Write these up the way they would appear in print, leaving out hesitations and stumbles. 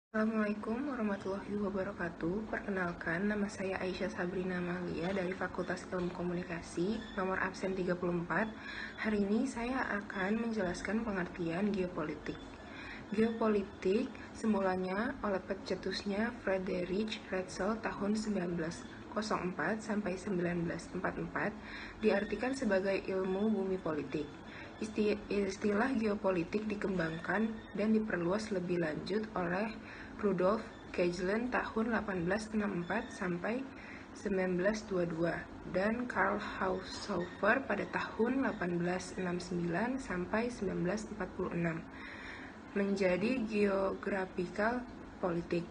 Assalamualaikum warahmatullahi wabarakatuh. Perkenalkan, nama saya Aisyah Sabrina Malia dari Fakultas Ilmu Komunikasi, nomor absen 34. Hari ini saya akan menjelaskan pengertian geopolitik. Geopolitik semulanya oleh pencetusnya Friedrich Ratzel tahun 1904 sampai 1944 diartikan sebagai ilmu bumi politik. Istilah geopolitik dikembangkan dan diperluas lebih lanjut oleh Rudolf Kegelen tahun 1864 sampai 1922 dan Karl Haushofer pada tahun 1869 sampai 1946 menjadi geographical politik.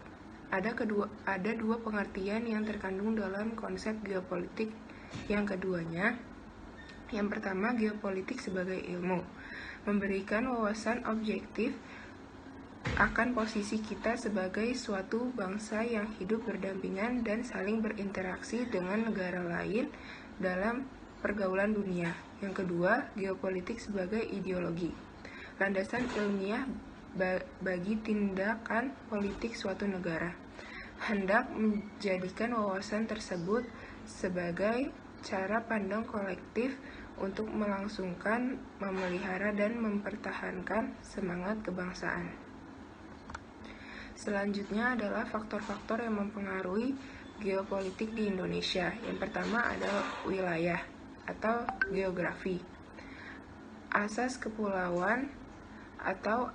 Ada dua pengertian yang terkandung dalam konsep geopolitik yang keduanya. Yang pertama, geopolitik sebagai ilmu, memberikan wawasan objektif akan posisi kita sebagai suatu bangsa yang hidup berdampingan dan saling berinteraksi dengan negara lain dalam pergaulan dunia. Yang kedua, geopolitik sebagai ideologi, landasan ilmiah bagi tindakan politik suatu negara, hendak menjadikan wawasan tersebut sebagai cara pandang kolektif untuk melangsungkan, memelihara, dan mempertahankan semangat kebangsaan. Selanjutnya adalah faktor-faktor yang mempengaruhi geopolitik di Indonesia. Yang pertama adalah wilayah atau geografi. Asas kepulauan atau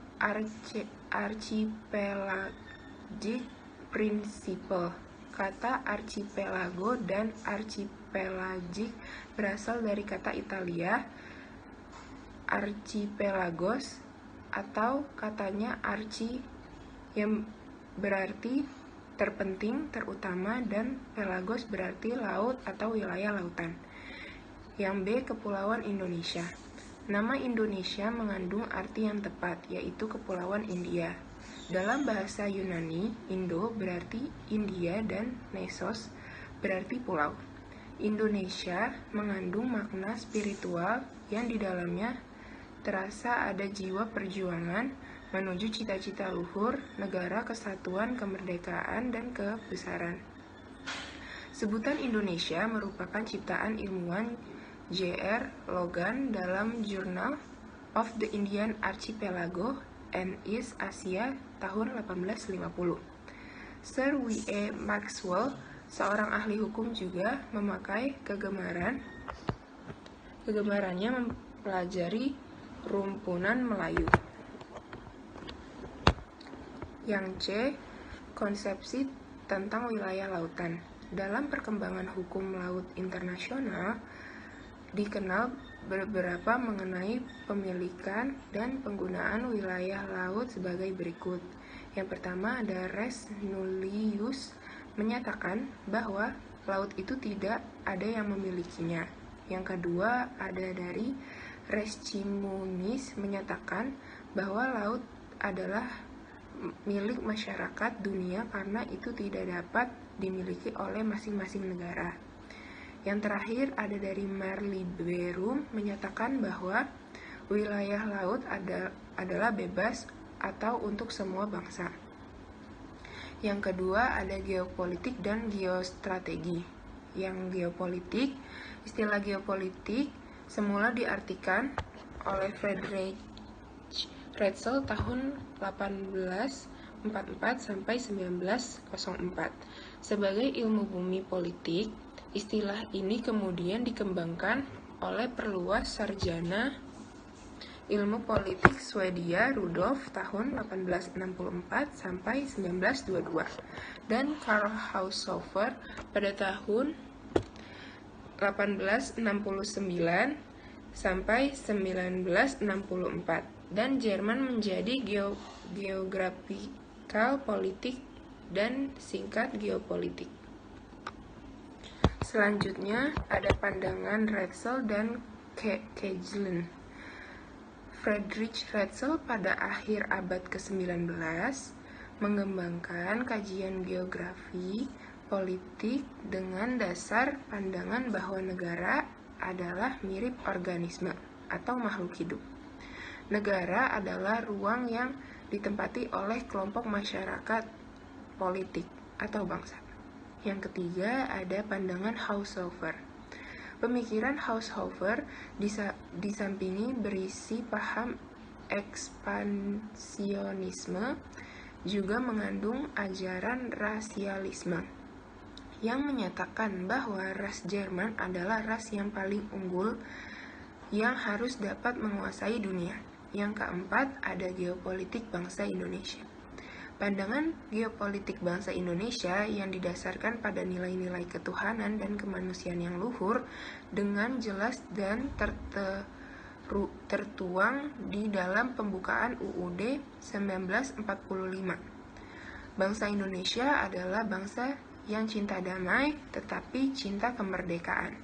archipelagic principle. Kata archipelago dan archipelagic berasal dari kata Italia archipelagos atau katanya archi yang berarti terpenting, terutama, dan pelagos berarti laut atau wilayah lautan. Yang B, kepulauan Indonesia. Nama Indonesia mengandung arti yang tepat, yaitu kepulauan India. Dalam bahasa Yunani, Indo berarti India dan Nesos berarti pulau. Indonesia mengandung makna spiritual yang di dalamnya terasa ada jiwa perjuangan menuju cita-cita luhur, negara, kesatuan, kemerdekaan, dan kebesaran. Sebutan Indonesia merupakan ciptaan ilmuwan J.R. Logan dalam Journal of the Indian Archipelago and East Asia tahun 1850. Sir W.E. Maxwell, seorang ahli hukum, juga memakai kegemarannya mempelajari rumpunan Melayu. Yang C, konsepsi tentang wilayah lautan. Dalam perkembangan hukum laut internasional, dikenal beberapa mengenai pemilikan dan penggunaan wilayah laut sebagai berikut. Yang pertama ada res nullius, menyatakan bahwa laut itu tidak ada yang memilikinya. Yang kedua ada dari res communis, menyatakan bahwa laut adalah milik masyarakat dunia karena itu tidak dapat dimiliki oleh masing-masing negara. Yang terakhir ada dari Marliberum, menyatakan bahwa wilayah laut adalah bebas atau untuk semua bangsa. Yang kedua ada geopolitik dan geostrategi. Yang geopolitik, istilah geopolitik semula diartikan oleh Friedrich Ratzel tahun 1844 sampai 1904 sebagai ilmu bumi politik. Istilah ini kemudian dikembangkan oleh perluas sarjana ilmu politik Swedia Rudolf tahun 1864 sampai 1922 dan Karl Haushofer pada tahun 1869 sampai 1964 dan Jerman menjadi geographical politik dan singkat geopolitik. Selanjutnya ada pandangan Ratzel dan Kegelen. Friedrich Ratzel pada akhir abad ke-19 mengembangkan kajian geografi politik dengan dasar pandangan bahwa negara adalah mirip organisme atau makhluk hidup. Negara adalah ruang yang ditempati oleh kelompok masyarakat politik atau bangsa. Yang ketiga, ada pandangan Haushofer. Pemikiran Haushofer disampingi berisi paham ekspansionisme, juga mengandung ajaran rasialisme yang menyatakan bahwa ras Jerman adalah ras yang paling unggul yang harus dapat menguasai dunia. Yang keempat, ada geopolitik bangsa Indonesia. Pandangan geopolitik bangsa Indonesia yang didasarkan pada nilai-nilai ketuhanan dan kemanusiaan yang luhur dengan jelas dan tertuang di dalam pembukaan UUD 1945. Bangsa Indonesia adalah bangsa yang cinta damai tetapi cinta kemerdekaan.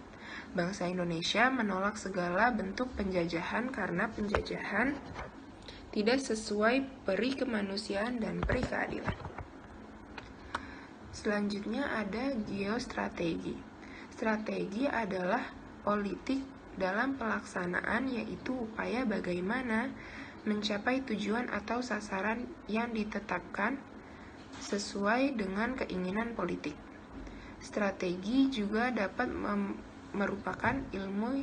Bangsa Indonesia menolak segala bentuk penjajahan karena penjajahan tidak sesuai peri kemanusiaan dan peri keadilan. Selanjutnya ada geostrategi. Strategi adalah politik dalam pelaksanaan, yaitu upaya bagaimana mencapai tujuan atau sasaran yang ditetapkan sesuai dengan keinginan politik. Strategi juga dapat merupakan ilmu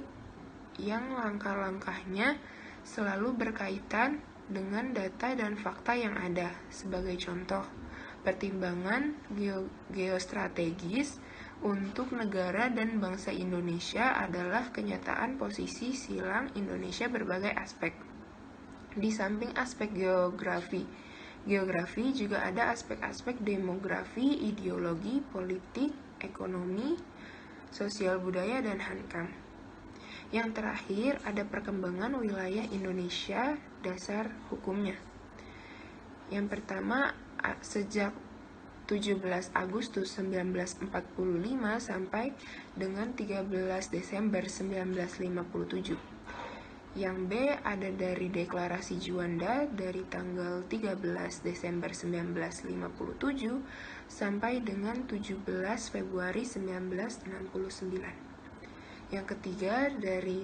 yang langkah-langkahnya selalu berkaitan dengan data dan fakta yang ada. Sebagai contoh, pertimbangan geostrategis untuk negara dan bangsa Indonesia adalah kenyataan posisi silang Indonesia berbagai aspek. Di samping aspek geografi juga ada aspek-aspek demografi, ideologi, politik, ekonomi, sosial budaya, dan hankam. Yang terakhir, ada perkembangan wilayah Indonesia dasar hukumnya. Yang pertama, sejak 17 Agustus 1945 sampai dengan 13 Desember 1957. Yang B ada dari Deklarasi Juanda dari tanggal 13 Desember 1957 sampai dengan 17 Februari 1969. Yang ketiga dari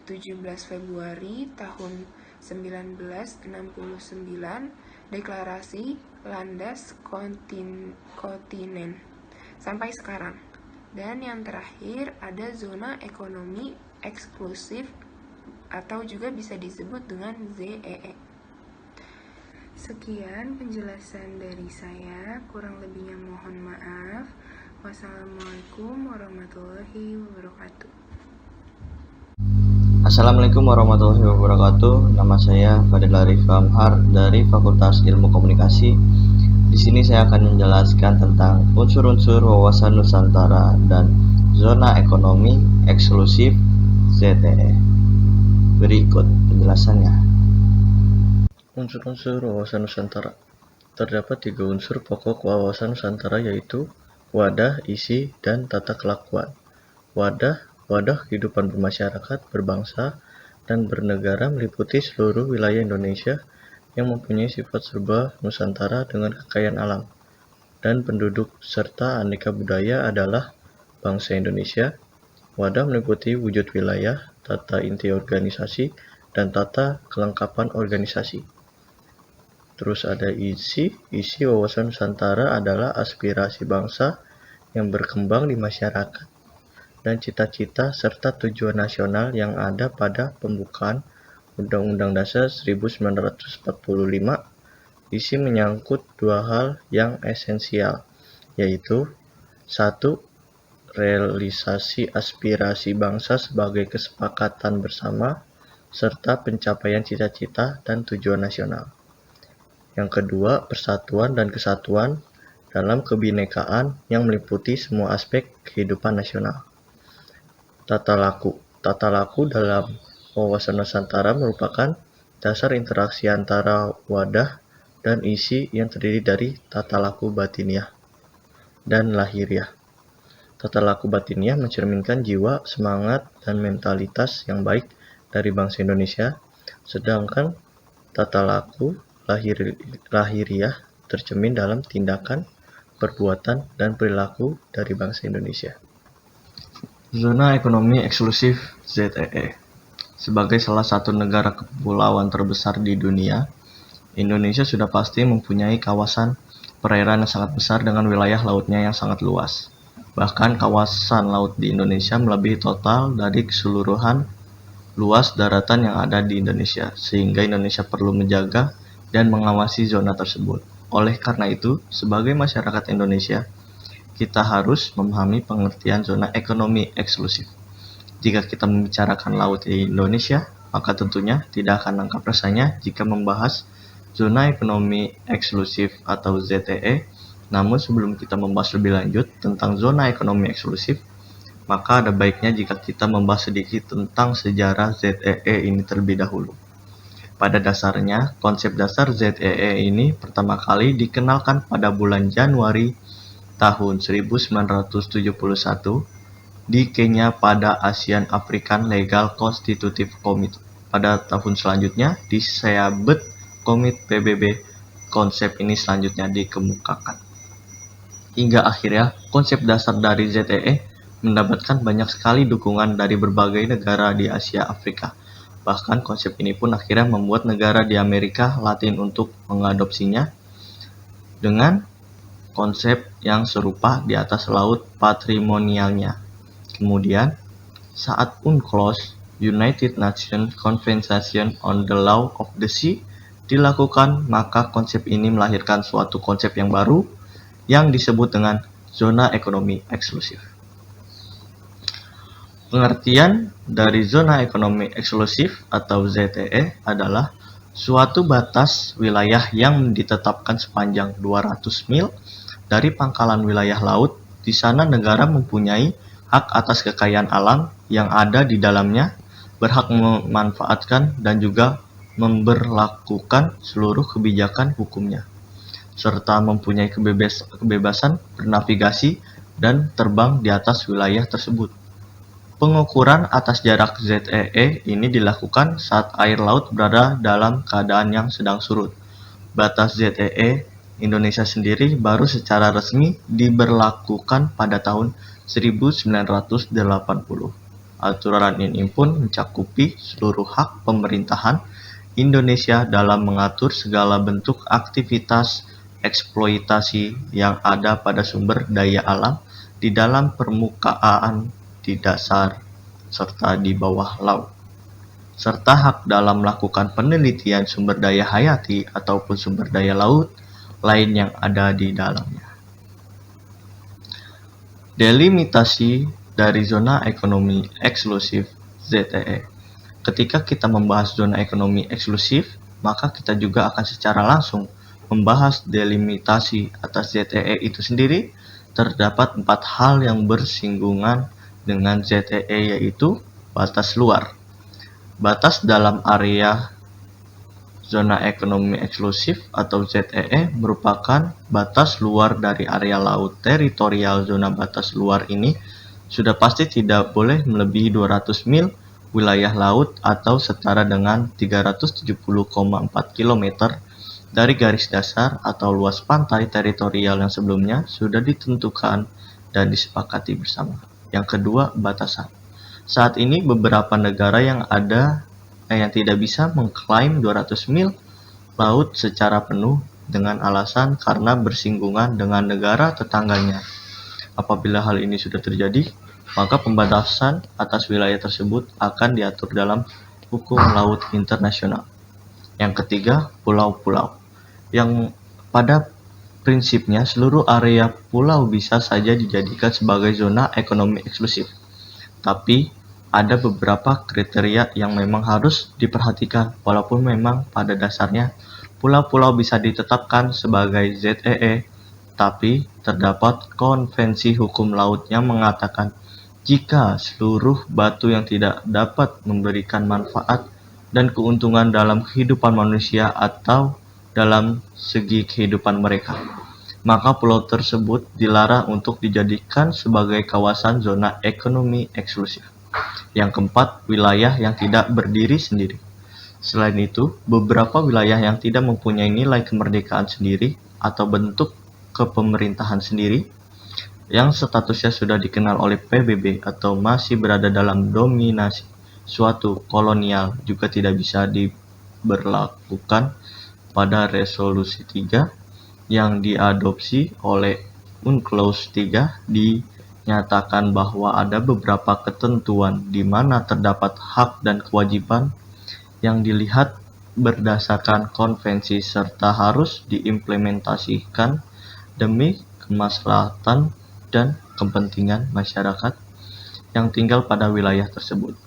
17 Februari tahun 1969, Deklarasi Landas Kontinen sampai sekarang. Dan yang terakhir ada Zona Ekonomi Eksklusif atau juga bisa disebut dengan ZEE. Sekian penjelasan dari saya, kurang lebihnya mohon maaf. Wassalamualaikum warahmatullahi wabarakatuh. Assalamualaikum warahmatullahi wabarakatuh. Nama saya Fadil Arif Amhar dari Fakultas Ilmu Komunikasi. Di sini saya akan menjelaskan tentang unsur-unsur wawasan Nusantara dan zona ekonomi eksklusif ZEE. Berikut penjelasannya. Unsur-unsur wawasan Nusantara. Terdapat 3 unsur pokok wawasan Nusantara, yaitu wadah, isi, dan tata kelakuan. Wadah kehidupan bermasyarakat, berbangsa, dan bernegara meliputi seluruh wilayah Indonesia yang mempunyai sifat serba Nusantara dengan kekayaan alam dan penduduk serta aneka budaya adalah bangsa Indonesia. Wadah meliputi wujud wilayah, tata inti organisasi, dan tata kelengkapan organisasi. Terus ada isi wawasan Nusantara adalah aspirasi bangsa yang berkembang di masyarakat dan cita-cita serta tujuan nasional yang ada pada pembukaan Undang-Undang Dasar 1945. Isi menyangkut 2 hal yang esensial, yaitu 1. Realisasi aspirasi bangsa sebagai kesepakatan bersama serta pencapaian cita-cita dan tujuan nasional. Yang kedua, persatuan dan kesatuan dalam kebinekaan yang meliputi semua aspek kehidupan nasional. Tata laku dalam wawasan Nusantara merupakan dasar interaksi antara wadah dan isi yang terdiri dari tata laku batiniah dan lahiriah. Tata laku batiniah mencerminkan jiwa, semangat, dan mentalitas yang baik dari bangsa Indonesia, sedangkan tata laku lahiriah tercermin dalam tindakan, perbuatan, dan perilaku dari bangsa Indonesia. Zona ekonomi eksklusif ZEE. Sebagai salah satu negara kepulauan terbesar di dunia, Indonesia sudah pasti mempunyai kawasan perairan yang sangat besar dengan wilayah lautnya yang sangat luas. Bahkan kawasan laut di Indonesia melebihi total dari keseluruhan luas daratan yang ada di Indonesia, sehingga Indonesia perlu menjaga dan mengawasi zona tersebut. Oleh karena itu, sebagai masyarakat Indonesia, kita harus memahami pengertian zona ekonomi eksklusif. Jika kita membicarakan laut di Indonesia, maka tentunya tidak akan lengkap rasanya jika membahas zona ekonomi eksklusif atau ZEE. Namun sebelum kita membahas lebih lanjut tentang zona ekonomi eksklusif, maka ada baiknya jika kita membahas sedikit tentang sejarah ZEE ini terlebih dahulu. Pada dasarnya, konsep dasar ZEE ini pertama kali dikenalkan pada bulan Januari tahun 1971 di Kenya pada ASEAN African Legal Constitutive Committee. Pada tahun selanjutnya, di Seabed Komite PBB, konsep ini selanjutnya dikemukakan. Hingga akhirnya, konsep dasar dari ZEE mendapatkan banyak sekali dukungan dari berbagai negara di Asia Afrika. Bahkan konsep ini pun akhirnya membuat negara di Amerika Latin untuk mengadopsinya dengan konsep yang serupa di atas laut patrimonialnya. Kemudian, saat UNCLOS, United Nations Convention on the Law of the Sea, dilakukan, maka konsep ini melahirkan suatu konsep yang baru yang disebut dengan zona ekonomi eksklusif. Pengertian dari zona ekonomi eksklusif atau ZEE adalah suatu batas wilayah yang ditetapkan sepanjang 200 mil dari pangkalan wilayah laut. Di sana negara mempunyai hak atas kekayaan alam yang ada di dalamnya, berhak memanfaatkan dan juga memberlakukan seluruh kebijakan hukumnya, serta mempunyai kebebasan bernavigasi dan terbang di atas wilayah tersebut. Pengukuran atas jarak ZEE ini dilakukan saat air laut berada dalam keadaan yang sedang surut. Batas ZEE Indonesia sendiri baru secara resmi diberlakukan pada tahun 1980. Aturan ini pun mencakupi seluruh hak pemerintahan Indonesia dalam mengatur segala bentuk aktivitas eksploitasi yang ada pada sumber daya alam di dalam permukaan, di dasar, serta di bawah laut, serta hak dalam melakukan penelitian sumber daya hayati ataupun sumber daya laut lain yang ada di dalamnya. Delimitasi dari zona ekonomi eksklusif ZEE. Ketika kita membahas zona ekonomi eksklusif, maka kita juga akan secara langsung membahas delimitasi atas ZEE itu sendiri. Terdapat 4 hal yang bersinggungan dengan ZEE, yaitu batas luar. Batas dalam area zona ekonomi eksklusif atau ZEE merupakan batas luar dari area laut teritorial. Zona batas luar ini sudah pasti tidak boleh melebihi 200 mil wilayah laut atau setara dengan 370,4 km dari garis dasar atau luas pantai teritorial yang sebelumnya sudah ditentukan dan disepakati bersama. Yang kedua, batasan. Saat ini beberapa negara yang tidak bisa mengklaim 200 mil laut secara penuh dengan alasan karena bersinggungan dengan negara tetangganya. Apabila hal ini sudah terjadi, maka pembatasan atas wilayah tersebut akan diatur dalam hukum laut internasional. Yang ketiga, pulau-pulau. Yang pada prinsipnya seluruh area pulau bisa saja dijadikan sebagai zona ekonomi eksklusif. Tapi ada beberapa kriteria yang memang harus diperhatikan, walaupun memang pada dasarnya pulau-pulau bisa ditetapkan sebagai ZEE, tapi terdapat konvensi hukum laut yang mengatakan jika seluruh batu yang tidak dapat memberikan manfaat dan keuntungan dalam kehidupan manusia atau dalam segi kehidupan mereka, maka pulau tersebut dilarang untuk dijadikan sebagai kawasan zona ekonomi eksklusif. Yang keempat, wilayah yang tidak berdiri sendiri. Selain itu, beberapa wilayah yang tidak mempunyai nilai kemerdekaan sendiri atau bentuk kepemerintahan sendiri, yang statusnya sudah dikenal oleh PBB atau masih berada dalam dominasi suatu kolonial juga tidak bisa diberlakukan pada Resolusi 3 yang diadopsi oleh UNCLOS 3 dinyatakan bahwa ada beberapa ketentuan di mana terdapat hak dan kewajiban yang dilihat berdasarkan konvensi serta harus diimplementasikan demi kemaslahatan dan kepentingan masyarakat yang tinggal pada wilayah tersebut,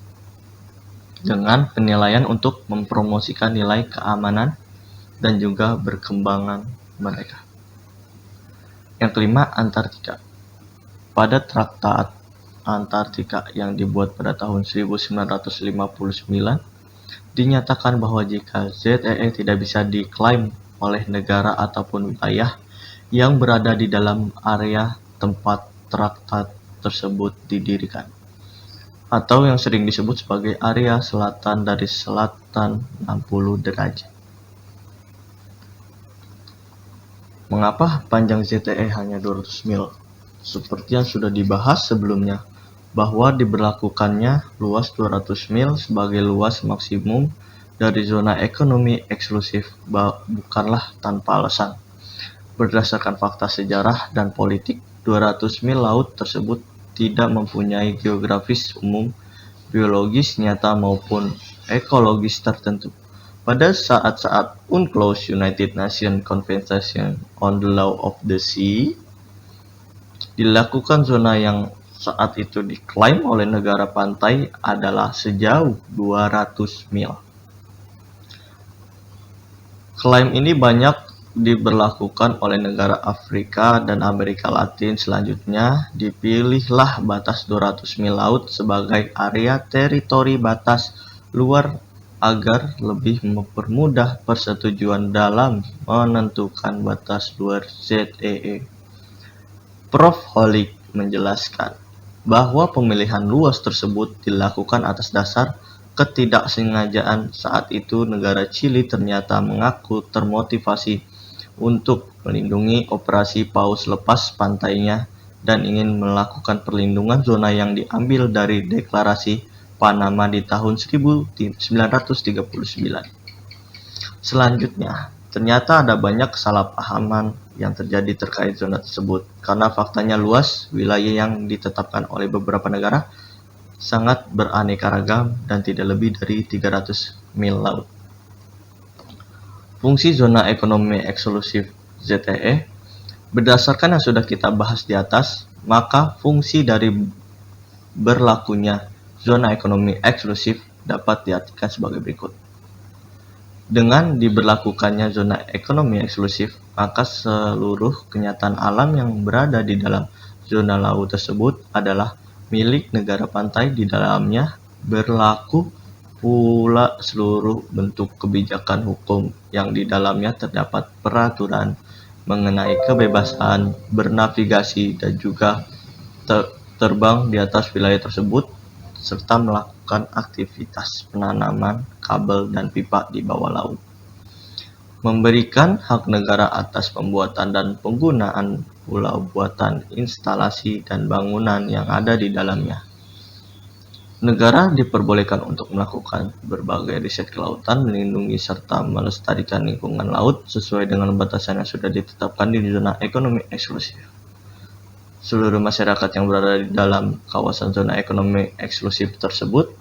dengan penilaian untuk mempromosikan nilai keamanan dan juga berkembangan mereka. Yang kelima, Antartika. Pada Traktat Antartika yang dibuat pada tahun 1959, dinyatakan bahwa jika ZEE tidak bisa diklaim oleh negara ataupun wilayah yang berada di dalam area tempat traktat tersebut didirikan, atau yang sering disebut sebagai area selatan dari selatan 60 derajat. Mengapa panjang ZTE hanya 200 mil? Seperti yang sudah dibahas sebelumnya, bahwa diberlakukannya luas 200 mil sebagai luas maksimum dari zona ekonomi eksklusif bukanlah tanpa alasan. Berdasarkan fakta sejarah dan politik, 200 mil laut tersebut tidak mempunyai geografis umum, biologis nyata maupun ekologis tertentu. Pada saat-saat UNCLOS United Nations Convention on the Law of the Sea dilakukan, zona yang saat itu diklaim oleh negara pantai adalah sejauh 200 mil. Klaim ini banyak diberlakukan oleh negara Afrika dan Amerika Latin. Selanjutnya, dipilihlah batas 200 mil laut sebagai area teritori batas luar agar lebih mempermudah persetujuan dalam menentukan batas luar ZEE. Prof. Holik menjelaskan bahwa pemilihan luas tersebut dilakukan atas dasar ketidaksengajaan. Saat itu negara Chili ternyata mengaku termotivasi untuk melindungi operasi paus lepas pantainya dan ingin melakukan perlindungan zona yang diambil dari deklarasi Panama di tahun 1939. Selanjutnya, ternyata ada banyak kesalahpahaman yang terjadi terkait zona tersebut, karena faktanya luas wilayah yang ditetapkan oleh beberapa negara sangat beraneka ragam dan tidak lebih dari 300 mil laut. Fungsi zona ekonomi eksklusif ZEE. Berdasarkan yang sudah kita bahas di atas, maka fungsi dari berlakunya zona ekonomi eksklusif dapat diartikan sebagai berikut. Dengan diberlakukannya zona ekonomi eksklusif, maka seluruh kenyataan alam yang berada di dalam zona laut tersebut adalah milik negara pantai. Di dalamnya berlaku pula seluruh bentuk kebijakan hukum yang di dalamnya terdapat peraturan mengenai kebebasan bernavigasi dan juga terbang di atas wilayah tersebut, serta melakukan aktivitas penanaman kabel dan pipa di bawah laut. Memberikan hak negara atas pembuatan dan penggunaan pulau buatan, instalasi, dan bangunan yang ada di dalamnya. Negara diperbolehkan untuk melakukan berbagai riset kelautan, melindungi serta melestarikan lingkungan laut sesuai dengan batasan yang sudah ditetapkan di zona ekonomi eksklusif. Seluruh masyarakat yang berada di dalam kawasan zona ekonomi eksklusif tersebut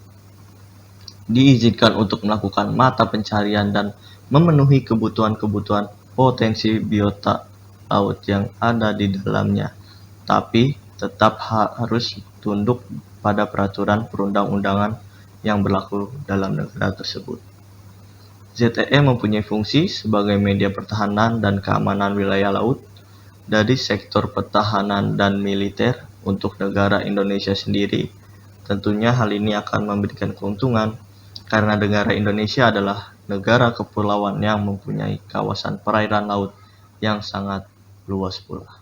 diizinkan untuk melakukan mata pencarian dan memenuhi kebutuhan-kebutuhan potensi biota laut yang ada di dalamnya, tapi tetap harus tunduk pada peraturan perundang-undangan yang berlaku dalam negara tersebut. ZEE mempunyai fungsi sebagai media pertahanan dan keamanan wilayah laut dari sektor pertahanan dan militer untuk negara Indonesia sendiri. Tentunya hal ini akan memberikan keuntungan karena negara Indonesia adalah negara kepulauan yang mempunyai kawasan perairan laut yang sangat luas pula.